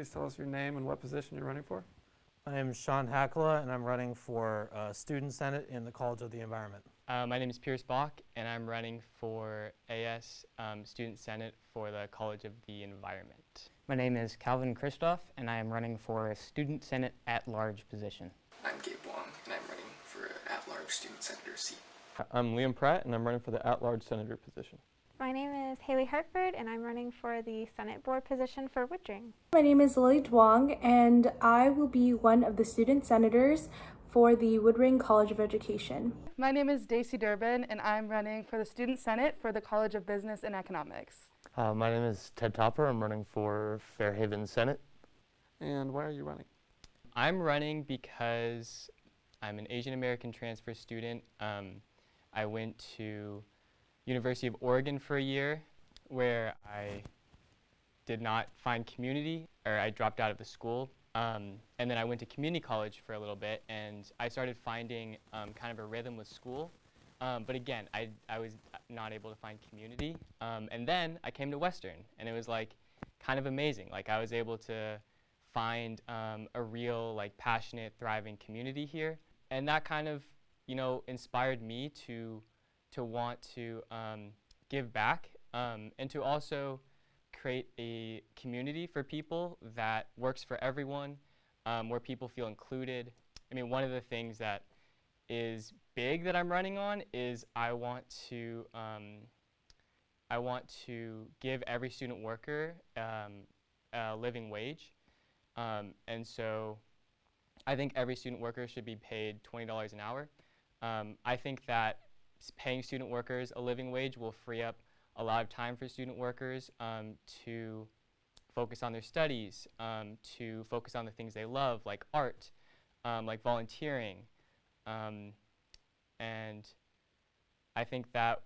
please tell us your name and what position you're running for? My name is Sean Hakala, and I'm running for Student Senate in the College of the Environment. My name is Pierce Bach, and I'm running for AS Student Senate for the College of the Environment. My name is Calvin Christoph, and I am running for a Student Senate at-large position. I'm Gabe Wong, and I'm running for an at-large Student Senator seat. I'm Liam Pratt, and I'm running for the at-large Senator position. My name is Hailey Hartford, and I'm running for the Senate Board position for Woodring. My name is Lily Duong, and I will be one of the student senators for the Woodring College of Education. My name is Daisy Durbin, and I'm running for the Student Senate for the College of Business and Economics. My name is Ted Topper. I'm running for Fairhaven Senate. And why are you running? I'm running because I'm an Asian American transfer student. I went to University of Oregon for a year where I did not find community, or I dropped out of the school. And then I went to community college for a little bit, and I started finding kind of a rhythm with school. But again, I was not able to find community. And then I came to Western, and it was like kind of amazing. Like I was able to find a real like passionate, thriving community here. And that kind of, you know, inspired me to want to give back and to also create a community for people that works for everyone, where people feel included. I mean, one of the things that is big that I'm running on is I want to give every student worker a living wage, and so I think every student worker should be paid $20 an hour. I think that paying student workers a living wage will free up a lot of time for student workers to focus on their studies, to focus on the things they love, like art, like volunteering. And I think that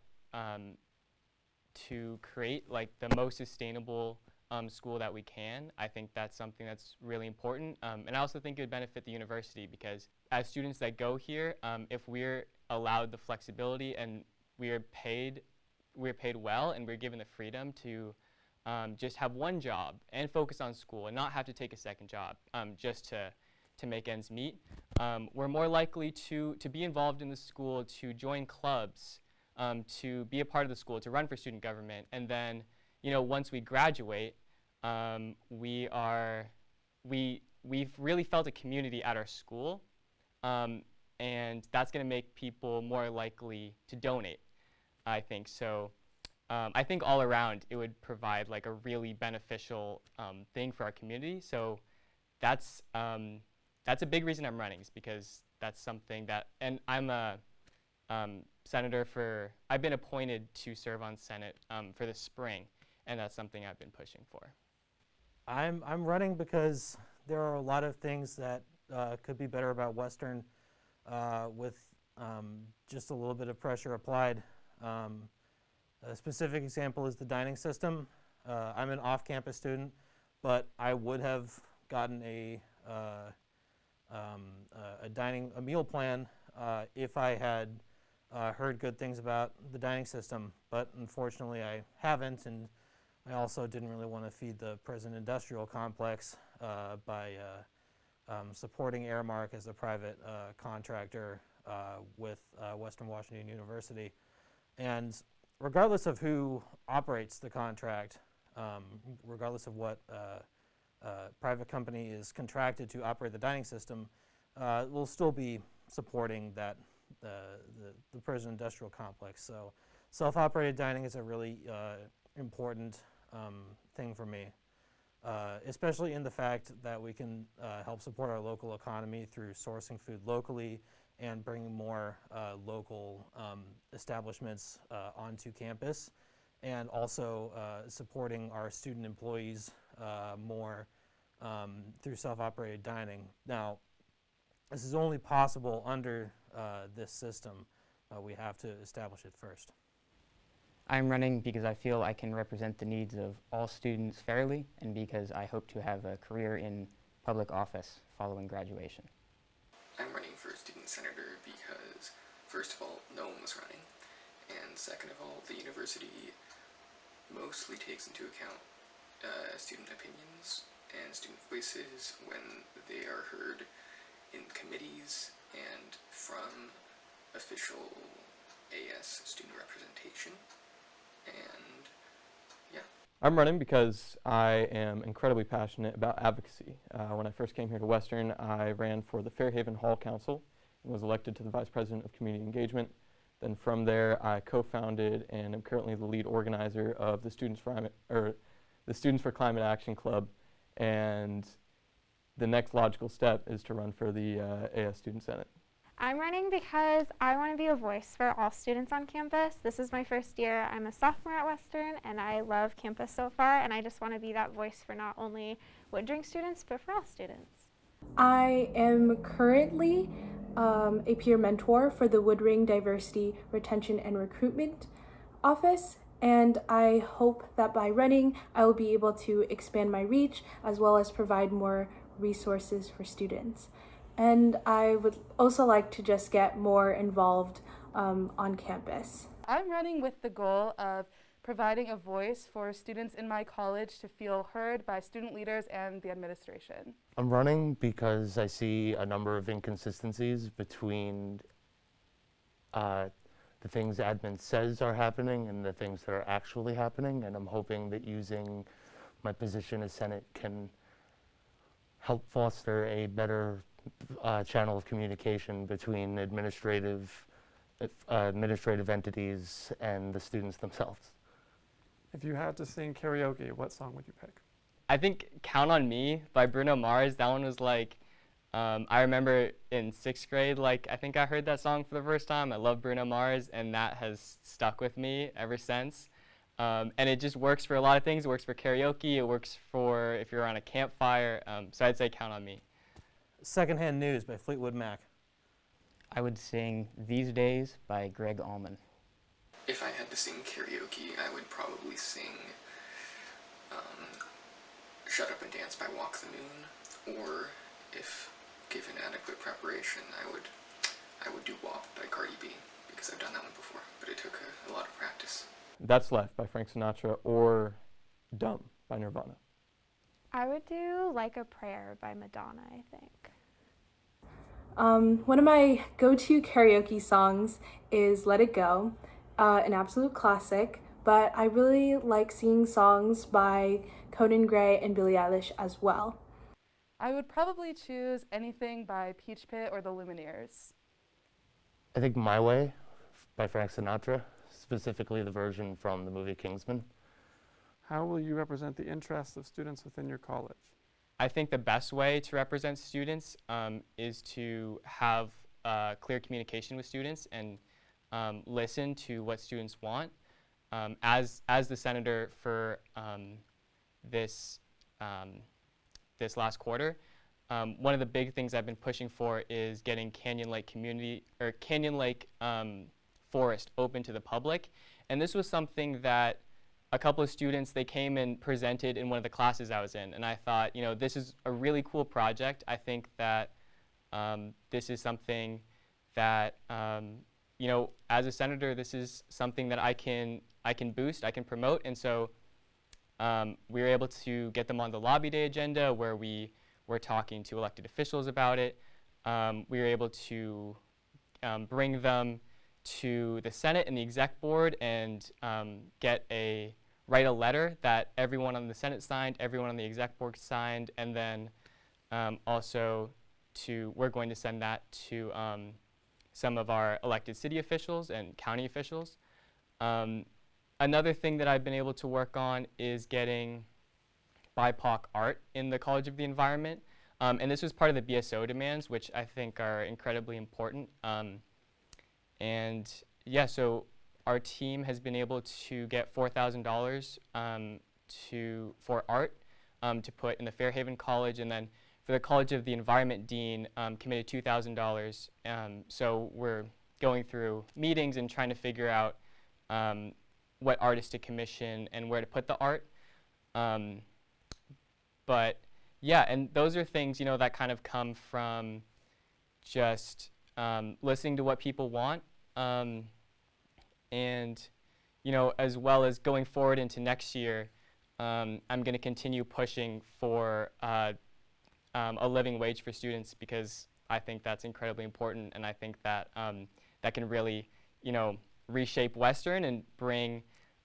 to create like the most sustainable school that we can, I think that's something that's really important. And I also think it would benefit the university, because as students that go here, if we're allowed the flexibility and we're paid well, and we're given the freedom to just have one job and focus on school and not have to take a second job just to make ends meet, we're more likely to be involved in the school, to join clubs, to be a part of the school, to run for student government. And then, you know, once we graduate, we've really felt a community at our school, and that's going to make people more likely to donate, I think. So I think all around it would provide like a really beneficial thing for our community. So that's a big reason I'm running, is because that's something that, and I'm a senator I've been appointed to serve on Senate for the spring, and that's something I've been pushing for. I'm running because there are a lot of things that could be better about Western with just a little bit of pressure applied. A specific example is the dining system. I'm an off-campus student, but I would have gotten a meal plan if I had heard good things about the dining system. But unfortunately, I haven't, and I also didn't really want to feed the present industrial complex by supporting Airmark as a private contractor with Western Washington University. And regardless of who operates the contract, regardless of what private company is contracted to operate the dining system, we'll still be supporting that the prison industrial complex. So self-operated dining is a really important thing for me, especially in the fact that we can help support our local economy through sourcing food locally and bringing more local establishments onto campus, and also supporting our student employees more through self-operated dining. Now, this is only possible under this system. We have to establish it first. I'm running because I feel I can represent the needs of all students fairly, and because I hope to have a career in public office following graduation. I'm running for student senator because, first of all, no one was running, and second of all, the university mostly takes into account student opinions, and student voices when they are heard in committees and from official AS student representation. And yeah. I'm running because I am incredibly passionate about advocacy. When I first came here to Western, I ran for the Fairhaven Hall Council and was elected to the Vice President of Community Engagement. Then from there, I co-founded and am currently the lead organizer of the Students for Climate Action Club. And the next logical step is to run for the AS Student Senate. I'm running because I want to be a voice for all students on campus. This is my first year. I'm a sophomore at Western, and I love campus so far, and I just want to be that voice for not only Woodring students, but for all students. I am currently a peer mentor for the Woodring Diversity, Retention, and Recruitment Office, and I hope that by running, I will be able to expand my reach as well as provide more resources for students. And I would also like to just get more involved on campus. I'm running with the goal of providing a voice for students in my college to feel heard by student leaders and the administration. I'm running because I see a number of inconsistencies between the things admin says are happening and the things that are actually happening, and I'm hoping that using my position as Senate can help foster a better channel of communication between administrative entities and the students themselves. If you had to sing karaoke, what song would you pick? I think Count on Me by Bruno Mars. That one was like, I remember in 6th grade, like I think I heard that song for the first time. I love Bruno Mars, and that has stuck with me ever since. And it just works for a lot of things. It works for karaoke. It works for if you're on a campfire. So I'd say Count on Me. Secondhand News by Fleetwood Mac. I would sing These Days by Greg Allman. If I had to sing karaoke, I would probably sing Shut Up and Dance by Walk the Moon, or if given adequate preparation, I would do WAP by Cardi B, because I've done that one before, but it took a lot of practice. That's Left by Frank Sinatra or Dumb by Nirvana. I would do Like a Prayer by Madonna, I think. One of my go-to karaoke songs is Let It Go, an absolute classic, but I really like singing songs by Conan Gray and Billie Eilish as well. I would probably choose anything by Peach Pit or the Lumineers. I think My Way by Frank Sinatra, specifically the version from the movie Kingsman. How will you represent the interests of students within your college? I think the best way to represent students is to have clear communication with students and listen to what students want. As the senator for this last quarter, one of the big things I've been pushing for is getting Canyon Lake Forest open to the public, and this was something that a couple of students, they came and presented in one of the classes I was in, and I thought, this is a really cool project. I think that this is something that, as a senator, this is something that I can boost, I can promote, and so we were able to get them on the lobby day agenda where we were talking to elected officials about it. We were able to bring them to the Senate and the exec board and write a letter that everyone on the Senate signed, everyone on the exec board signed, and then also we're going to send that to some of our elected city officials and county officials. Another thing that I've been able to work on is getting BIPOC art in the College of the Environment. And this was part of the BSO demands, which I think are incredibly important. And yeah, so our team has been able to get $4,000 for art to put in the Fairhaven College, and then for the College of the Environment Dean committed $2,000. So we're going through meetings and trying to figure out what artists to commission and where to put the art. But yeah, and those are things, that kind of come from just listening to what people want. And, as well as going forward into next year, I'm going to continue pushing for a living wage for students, because I think that's incredibly important, and I think that that can really, reshape Western and bring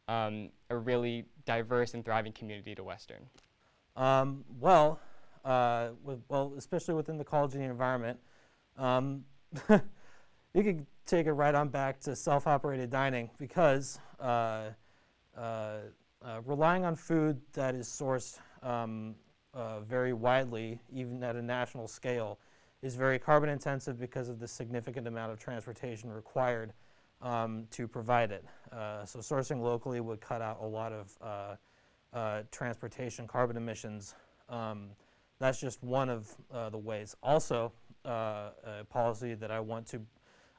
a really diverse and thriving community to Western. Well, especially within the college and the environment, you could take it right on back to self-operated dining, because relying on food that is sourced very widely, even at a national scale, is very carbon intensive because of the significant amount of transportation required to provide it. So sourcing locally would cut out a lot of transportation carbon emissions. That's just one of the ways. Also, a policy that I want to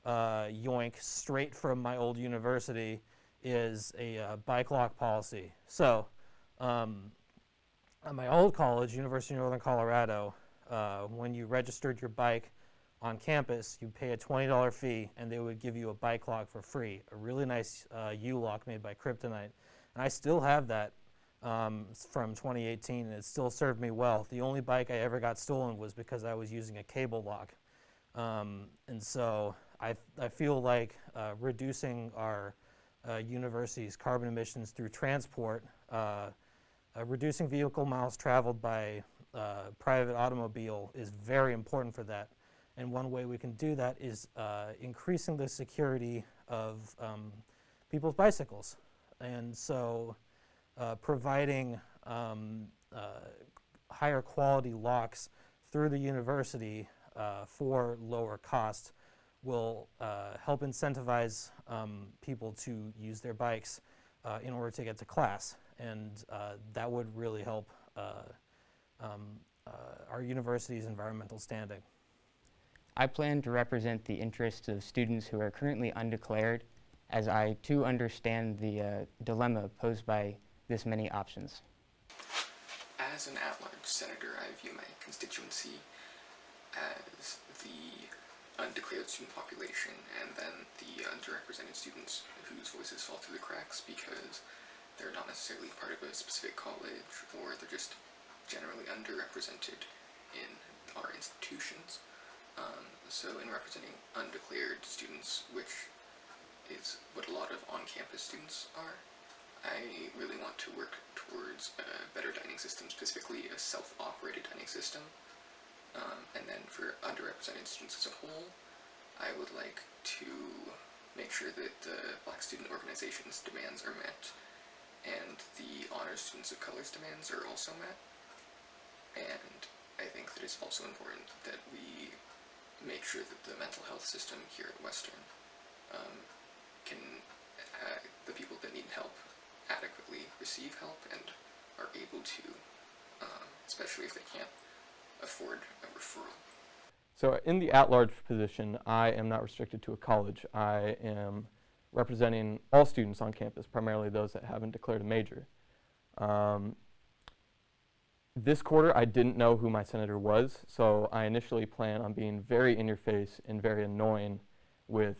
yoink straight from my old university is a bike lock policy. So at my old college, University of Northern Colorado, when you registered your bike on campus, you pay a $20 fee, and they would give you a bike lock for free, a really nice U-lock made by Kryptonite. And I still have that from 2018, and it still served me well. The only bike I ever got stolen was because I was using a cable lock. And so I feel like reducing our university's carbon emissions through transport, reducing vehicle miles traveled by private automobile is very important for that. And one way we can do that is increasing the security of people's bicycles. And so providing higher quality locks through the university for lower cost will help incentivize people to use their bikes in order to get to class. And that would really help our university's environmental standing. I plan to represent the interests of students who are currently undeclared, as I too understand the dilemma posed by this many options. As an at-large senator, I view my constituency as the undeclared student population and then the underrepresented students whose voices fall through the cracks because they're not necessarily part of a specific college, or they're just generally underrepresented in our institutions. So in representing undeclared students, which is what a lot of on-campus students are, I really want to work towards a better dining system, specifically a self-operated dining system. And then for underrepresented students as a whole, I would like to make sure that the Black student organization's demands are met, and the honors students of color's demands are also met. And I think that it's also important that we make sure that the mental health system here at Western can, the people that need help adequately receive help and are able to, especially if they can't afford a referral. So in the at-large position, I am not restricted to a college. I am representing all students on campus, primarily those that haven't declared a major. This quarter, I didn't know who my senator was, so I initially plan on being very in your face and very annoying with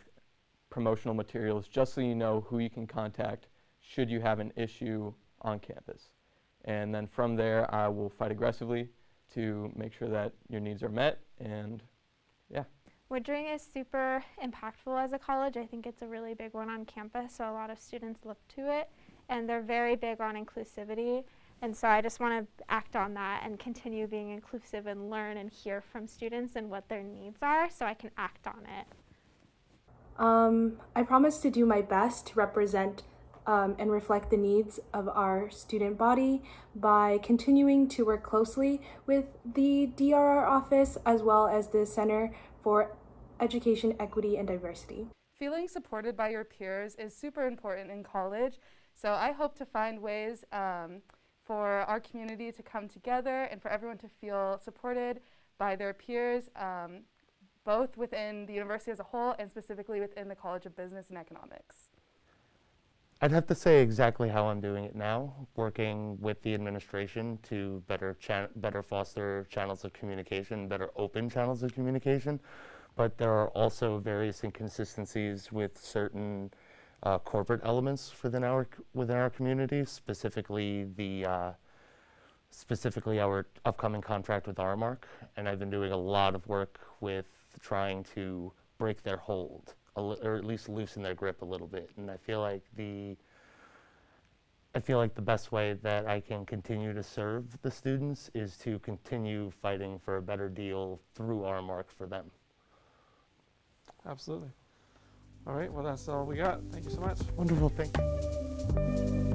promotional materials, just so you know who you can contact should you have an issue on campus. And then from there, I will fight aggressively to make sure that your needs are met, and yeah. Woodring is super impactful as a college. I think it's a really big one on campus, so a lot of students look to it, and they're very big on inclusivity. And so I just want to act on that and continue being inclusive and learn and hear from students and what their needs are so I can act on it. I promise to do my best to represent and reflect the needs of our student body by continuing to work closely with the DRR office as well as the Center for Education, Equity, and Diversity. Feeling supported by your peers is super important in college, so I hope to find ways for our community to come together and for everyone to feel supported by their peers, both within the university as a whole and specifically within the College of Business and Economics. I'd have to say exactly how I'm doing it now, working with the administration to better foster channels of communication, better open channels of communication. But there are also various inconsistencies with certain corporate elements within our community, specifically our upcoming contract with Aramark. And I've been doing a lot of work with trying to break their hold, or at least loosen their grip a little bit. And I feel like the best way that I can continue to serve the students is to continue fighting for a better deal through Aramark for them. Absolutely. All right, well, that's all we got. Thank you so much. Wonderful, thank you.